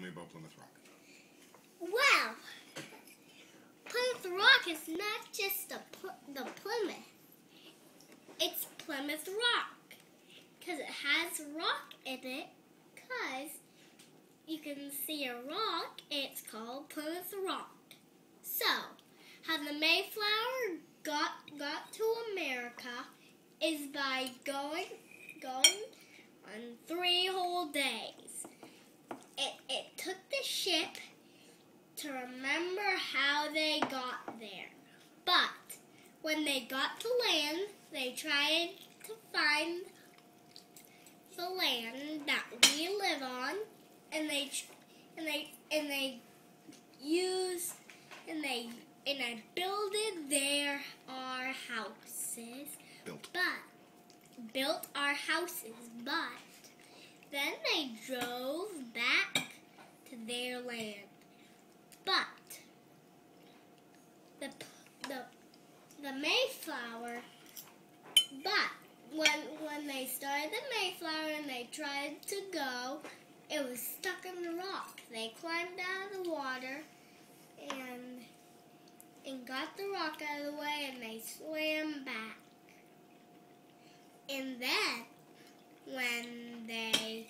me about Plymouth Rock. Well, Plymouth Rock is not just the Plymouth. It's Plymouth Rock. Because it has rock in it. Because you can see a rock. It's called Plymouth Rock. So, how the Mayflower got to America is by going on 3 whole days. It took the ship to remember how they got there. But when they got to land, they tried to find the land that we live on, and they builded our houses. Built our houses, but then they drove back to their land. But the Mayflower. But when they started the Mayflower and they tried to go, it was stuck in the rock. They climbed out of the water and got the rock out of the way, and they swam back. And then, when they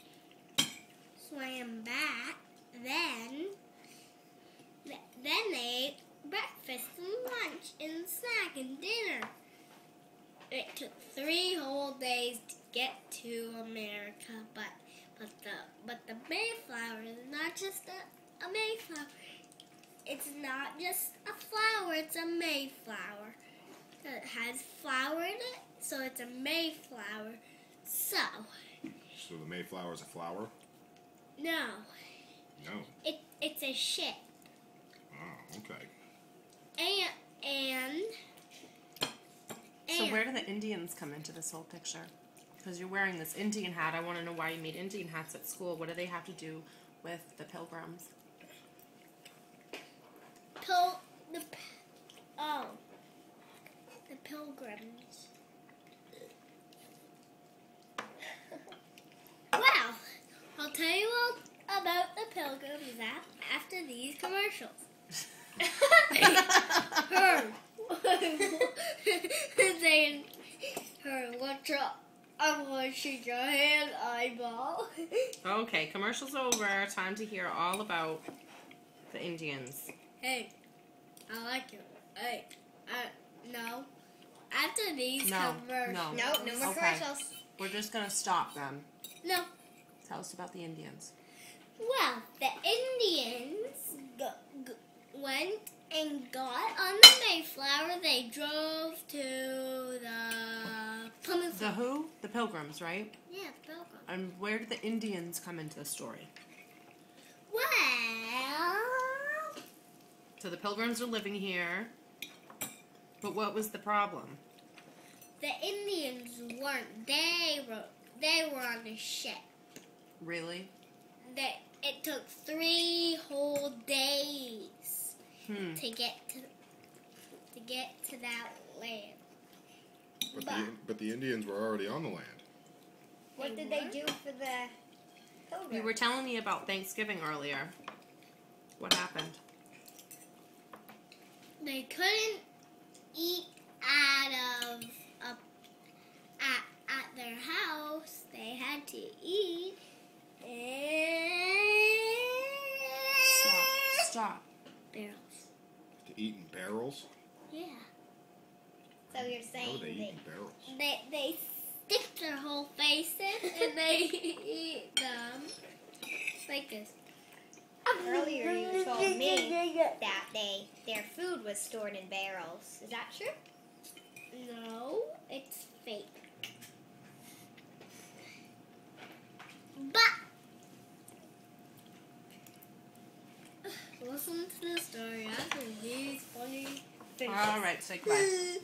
swam back, then they ate breakfast and lunch and snack and dinner. It took 3 whole days to get to America, but the Mayflower is not just a Mayflower. It's not just a flower, it's a Mayflower. It has flower in it, so it's a Mayflower. So the Mayflower is a flower? No. No. It's a ship. Oh, okay. And so where do the Indians come into this whole picture? Because you're wearing this Indian hat. I want to know why you made Indian hats at school. What do they have to do with the Pilgrims? The Pilgrims. Well, I'll tell you all about the Pilgrims after these commercials. What's up? I'm watching your hand eyeball. Okay, commercial's over. Time to hear all about the Indians. Hey, I like it. Hey, no. After these commercials. No more commercials. We're just going to stop them. No. Tell us about the Indians. Well, the Indians went and got on the Mayflower. They drove to the Plymouth Rock. The who? The Pilgrims, right? Yeah, the Pilgrims. And where did the Indians come into the story? Well... So the Pilgrims are living here. But what was the problem? The Indians weren't. They were on a ship. Really? It took 3 whole days to get to that land. But the Indians were already on the land. What did they do for the Pilgrims? You were telling me about Thanksgiving earlier. What happened? They couldn't eat at their house. They had to eat. Stop. Barrels. To eat in barrels? Yeah. So you're saying How do they eat in barrels? They stick their whole face in and they eat them like this. Earlier you told me that their food was stored in barrels. Is that true? No, it's fake. But listen to the story after these funny things. All right, say goodbye.